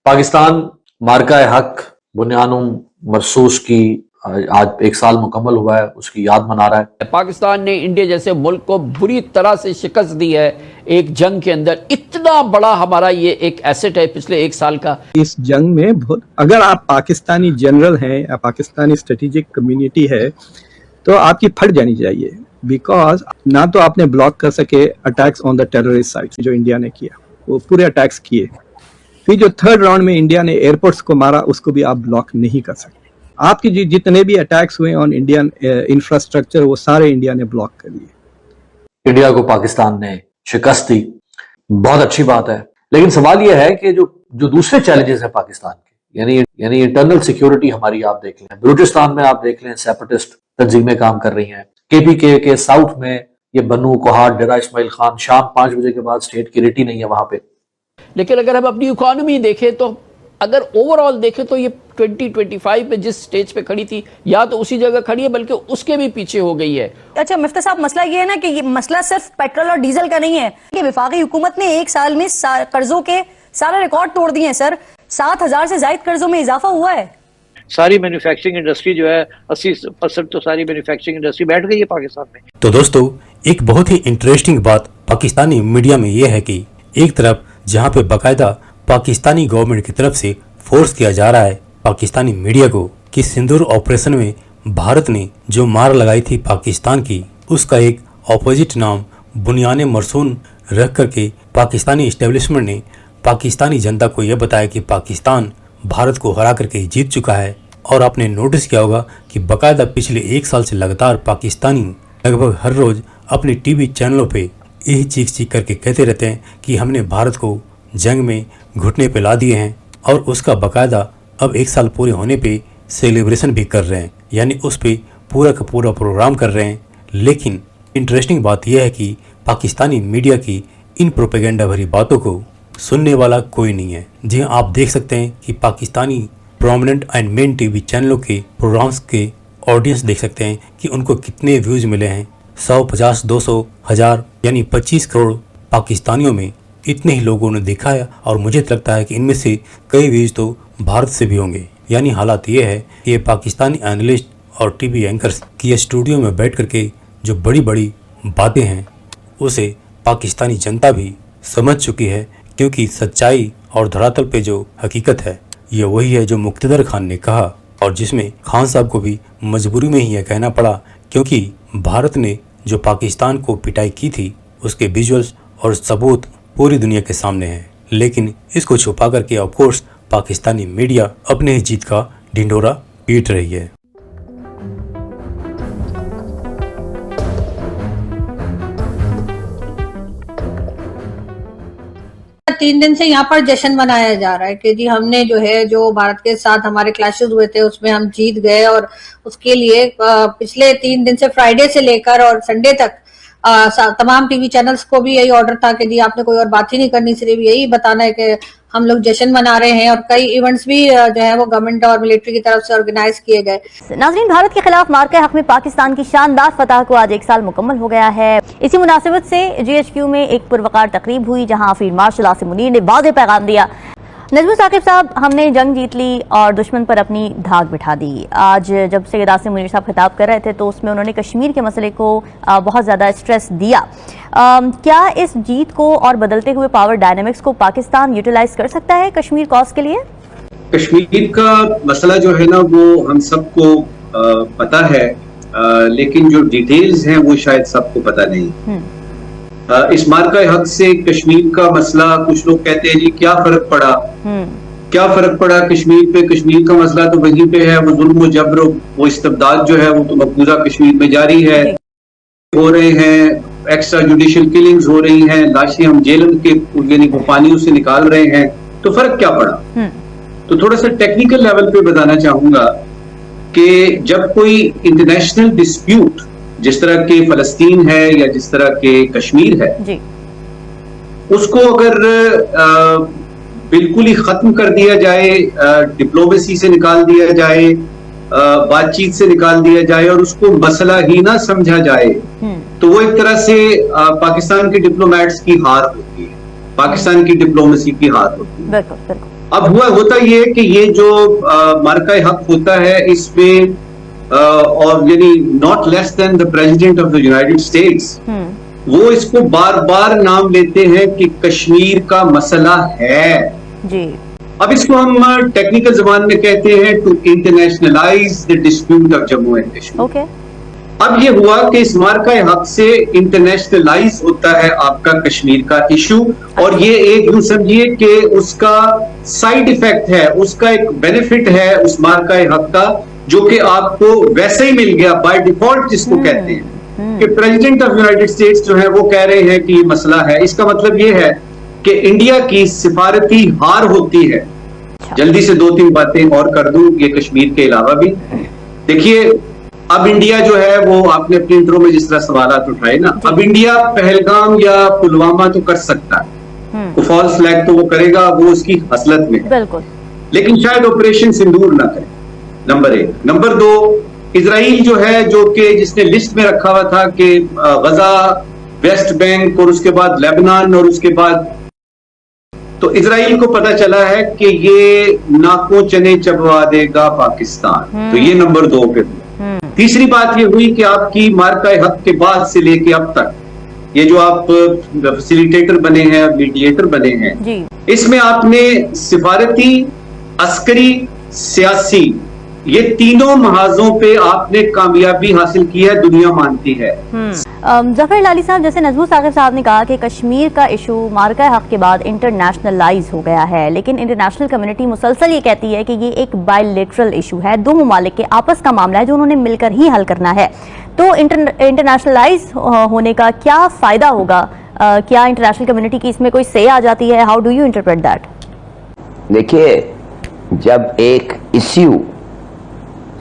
पाकिस्तान मार्का हक बुनियानुम मरसूस की आज 1 साल मुकम्मल हुआ है, उसकी याद मना रहा है। पाकिस्तान ने इंडिया जैसे मुल्क को बुरी तरह से शिकस्त दी है एक जंग के अंदर। इतना बड़ा हमारा ये एक एसेट है पिछले 1 साल का। इस जंग में बहुत, अगर आप पाकिस्तानी जनरल हैं या पाकिस्तानी स्ट्रेटेजिक कम्युनिटी है तो आपकी फट जानी चाहिए, बिकॉज ना तो आपने ब्लॉक कर सके attacks on the terrorist sites जो इंडिया ने किया, वो पूरे अटैक्स किए। फिर जो थर्ड राउंड में इंडिया ने एयरपोर्ट्स को मारा, उसको भी आप ब्लॉक नहीं कर सकते। आपके जितने भी अटैक्स हुए ऑन इंडियन इंफ्रास्ट्रक्चर, वो सारे इंडिया ने ब्लॉक कर दिए। इंडिया को पाकिस्तान ने शिकस्त दी, बहुत अच्छी बात है, लेकिन सवाल यह है कि जो दूसरे चैलेंजेस है पाकिस्तान के, यानी इंटरनल सिक्योरिटी हमारी, आप देख लें बलूचिस्तान में, आप देख लें सेपरेटिस्ट तंजीमें काम कर रही हैं। केपीके के साउथ में ये बन्नू, कोहाट, डेरा इस्माइल खान, शाम 5 बजे के बाद स्टेट की रेटी नहीं है वहां पे। लेकिन अगर हम अपनी इकोनॉमी देखें तो अगर ओवरऑल देखें तो ये 2025 में जिस स्टेज पे खड़ी थी, या तो उसी जगह खड़ी है बल्कि उसके भी पीछे हो गई है। अच्छा मिफ्ता साहब, मसला ये है ना कि ये मसला सिर्फ पेट्रोल और डीजल का नहीं है कि वफाकी हुकूमत ने 1 साल में कर्जों के सारे रिकॉर्ड तोड़ दिए हैं सर। 7,000 से ज्यादा कर्जों में इजाफा हुआ है। सारी मैन्युफैक्चरिंग इंडस्ट्री जो है 80% तो सारी मैन्युफैक्चरिंग इंडस्ट्री बैठ गई है पाकिस्तान में। तो दोस्तों, एक बहुत ही इंटरेस्टिंग बात पाकिस्तानी मीडिया में यह है कि एक तरफ जहां पे बाकायदा पाकिस्तानी गवर्नमेंट की तरफ से फोर्स किया जा रहा है पाकिस्तानी मीडिया को कि सिंदूर ऑपरेशन में भारत ने जो मार लगाई थी पाकिस्तान की, उसका एक ऑपोजिट नाम बुनियाने मरसून रख करके पाकिस्तानी एस्टेब्लिशमेंट ने पाकिस्तानी जनता को यह बताया कि पाकिस्तान भारत को हरा करके जीत चुका है। और आपने नोटिस किया होगा कि बाकायदा पिछले 1 साल से लगातार पाकिस्तानी लगभग हर रोज अपने टीवी चैनलों पे यही चीख करके कहते रहते हैं कि हमने भारत को जंग में घुटने पे ला दिए हैं, और उसका बाकायदा अब 1 साल पूरे होने पे सेलिब्रेशन भी कर रहे हैं, यानी उस पे पूरा का पूरा प्रोग्राम कर रहे हैं। लेकिन इंटरेस्टिंग बात यह है कि पाकिस्तानी मीडिया की इन प्रोपेगेंडा भरी बातों को सुनने वाला कोई नहीं है। जी हाँ, आप देख सकते हैं कि Pakistani prominent and main TV चैनलों के प्रोग्राम्स के ऑडियंस देख सकते हैं कि उनको कितने व्यूज मिले हैं। 100, 50, 200, 1000 यानी 25 करोड़ पाकिस्तानियों में इतने ही लोगों ने देखा है। और मुझे लगता है कि इनमें से कई व्यूज तो भारत से भी होंगे। यानी हालात ये है कि ये पाकिस्तानी एनालिस्ट और टीवी एंकर्स की स्टूडियो में बैठ करके जो बड़ी बड़ी बातें हैं उसे पाकिस्तानी जनता भी समझ चुकी है, क्योंकि सच्चाई और धरातल पे जो हकीकत है ये वही है जो मुक्तदर खान ने कहा, और जिसमें खान साहब को भी मजबूरी में ही यह कहना पड़ा, क्योंकि भारत ने जो पाकिस्तान को पिटाई की थी उसके विजुअल्स और सबूत पूरी दुनिया के सामने हैं। लेकिन इसको छुपा करके ऑफ कोर्स पाकिस्तानी मीडिया अपने ही जीत का ढिंढोरा पीट रही है। 3 दिन से यहाँ पर जश्न मनाया जा रहा है कि जी हमने जो है, जो भारत के साथ हमारे क्लैशेस हुए थे उसमें हम जीत गए। और उसके लिए पिछले 3 दिन से, फ्राइडे से लेकर और संडे तक तमाम टीवी चैनल्स को भी यही ऑर्डर था कि जी आपने कोई और बात ही नहीं करनी, सिर्फ यही बताना है कि हम लोग जश्न मना रहे हैं। और कई इवेंट्स भी जो है वो गवर्नमेंट और मिलिट्री की तरफ से ऑर्गेनाइज किए गए। नाज़रीन, भारत के खिलाफ मार्का हक में पाकिस्तान की शानदार फतह को आज 1 साल मुकम्मल हो गया है। इसी मुनासिबत से GHQ में एक पुरवकार तकरीब हुई जहां फील्ड मार्शल आसिम मुनीर ने वाज़ेह पैगाम दिया। नजमुल साकिब साहब, हमने जंग जीत ली और दुश्मन पर अपनी धाक बिठा दी। आज जब सैयद आसिम मुनीर साहब खिताब कर रहे थे तो उसमें उन्होंने कश्मीर के मसले को बहुत ज़्यादा स्ट्रेस दिया। क्या इस जीत को और बदलते हुए पावर डायनेमिक्स को पाकिस्तान यूटिलाइज कर सकता है कश्मीर कॉज के लिए? कश्मीर का मसला जो है ना वो हम सबको पता है, लेकिन जो डिटेल्स हैं वो शायद सबको पता नहीं। इस मार्का हक से कश्मीर का मसला, कुछ लोग कहते हैं जी क्या फर्क पड़ा, क्या फर्क पड़ा कश्मीर पे? कश्मीर का मसला तो वहीं पे है, वो जुल्म जबर, वो इस्तबदाद जो है वो तो मकबूजा कश्मीर में जारी है, हो रहे हैं एक्स्ट्रा जुडिशियल किलिंग्स हो रही हैं, लाशें हम जेल के यानी वो पानी से निकाल रहे हैं, तो फर्क क्या पड़ा? तो थोड़ा सा टेक्निकल लेवल पे बताना चाहूंगा कि जब कोई इंटरनेशनल डिस्प्यूट जिस तरह के फलस्तीन है या जिस तरह के कश्मीर है जी, उसको अगर बिल्कुल ही खत्म कर दिया जाए, डिप्लोमेसी से निकाल दिया जाए, बातचीत से निकाल दिया जाए और उसको मसला ही ना समझा जाए, तो वो एक तरह से पाकिस्तान के डिप्लोमेट्स की हार होती है, पाकिस्तान की डिप्लोमेसी की हार होती है। अब होता ये है कि ये जो मार्का हक होता है इसमें और यानी not less than the president of the United states, वो इसको बार बार नाम लेते हैं कि कश्मीर का मसला है जी। अब इसको हम टेक्निकल जबान में कहते हैं to internationalize the dispute of Jammu and Kashmir. Okay. अब ये हुआ कि इस मार्का हक से इंटरनेशनलाइज होता है आपका कश्मीर का इशू, और ये एक यूं समझिए कि उसका साइड इफेक्ट है, उसका एक बेनिफिट है उस मार्का हक का, जो कि आपको वैसे ही मिल गया बाय डिफॉल्ट, जिसको कहते हैं कि प्रेसिडेंट ऑफ यूनाइटेड स्टेट्स जो है वो कह रहे हैं कि ये मसला है। इसका मतलब ये है कि इंडिया की सिफारती हार होती है। जल्दी से 2-3 बातें और कर दूं ये कश्मीर के अलावा भी। देखिए, अब इंडिया जो है वो आपने अपने इंट्रो में जिस तरह सवालात उठाए ना, अब इंडिया पहलगाम या पुलवामा तो कर सकता है, तो फॉल्स फ्लैग तो वो करेगा, वो उसकी हसलत में है, बिल्कुल, लेकिन शायद ऑपरेशन सिंदूर ना करे, नंबर 1। नंबर 2, इजराइल जो है, जो कि जिसने लिस्ट में रखा हुआ था कि गजा, वेस्ट बैंक और उसके बाद लेबनान और उसके बाद, तो इजराइल को पता चला है कि ये नाकों चने चबवा देगा पाकिस्तान, तो ये नंबर 2 पे। तीसरी बात ये हुई कि आपकी मार्का हक के बाद से लेके अब तक ये जो आप फैसिलिटेटर बने हैं, मीडिएटर बने हैं जी, इसमें आपने सिफारती, अस्करी, सियासी, ये तीनों महाजों पे आपने कामयाबी हासिल की है, दुनिया मानती है। जफर लाली साहब, जैसे नजमू साकिब साहब ने कहा कि कश्मीर का इशू मार्का हक के बाद इंटरनेशनलाइज हो गया है, लेकिन इंटरनेशनल कम्युनिटी मुसलसल ये कहती है कि ये एक बायलैटरल इशू है, 2 ममालिक के आपस का मामला है जो उन्होंने मिलकर ही हल करना है। तो इंटरनेशनलाइज होने का क्या फायदा होगा? क्या इंटरनेशनल कम्युनिटी की इसमें कोई से आ जाती है? How do you interpret that? देखिए, जब एक इश्यू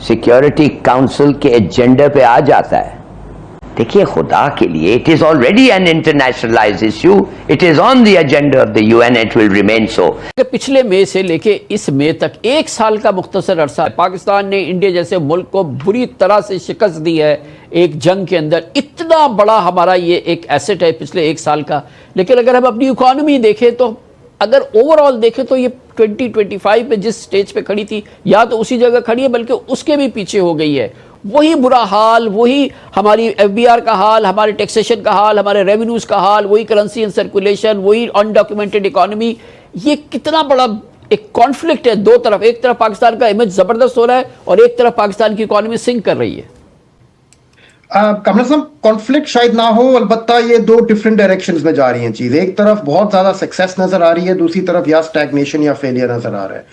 सिक्योरिटी काउंसिल के एजेंडे पे आ जाता है, देखिए खुदा के लिए, it is already an internationalized issue, it is on the agenda of the UN, it will remain so. पिछले मई से लेके इस मई तक 1 साल का मुख्तसर अरसा पाकिस्तान ने इंडिया जैसे मुल्क को बुरी तरह से शिकस्त दी है एक जंग के अंदर। इतना बड़ा हमारा ये एक एसेट है पिछले 1 साल का, लेकिन अगर हम अपनी इकोनॉमी देखें तो, अगर ओवरऑल देखें तो ये 2025 में जिस स्टेज पे खड़ी थी, या तो उसी जगह खड़ी है बल्कि उसके भी पीछे हो गई है। वही बुरा हाल, वही हमारी एफबीआर का हाल, हमारे टैक्सेशन का हाल, हमारे रेवेन्यूज का हाल, वही करेंसी इन सर्कुलेशन, वही अनडॉक्यूमेंटेड इकोनॉमी। ये कितना बड़ा एक कॉन्फ्लिक्ट है 2 तरफ। एक तरफ पाकिस्तान का इमेज जबरदस्त हो रहा है और एक तरफ पाकिस्तान की इकोनॉमी सिंक कर रही है। कमल साहब, कॉन्फ्लिक्ट शायद ना हो, अलबत्ता ये 2 डिफरेंट डायरेक्शंस में जा रही हैं चीज। एक तरफ बहुत ज्यादा सक्सेस नजर आ रही है, दूसरी तरफ या स्टैग्नेशन या फेलियर नजर आ रहा है।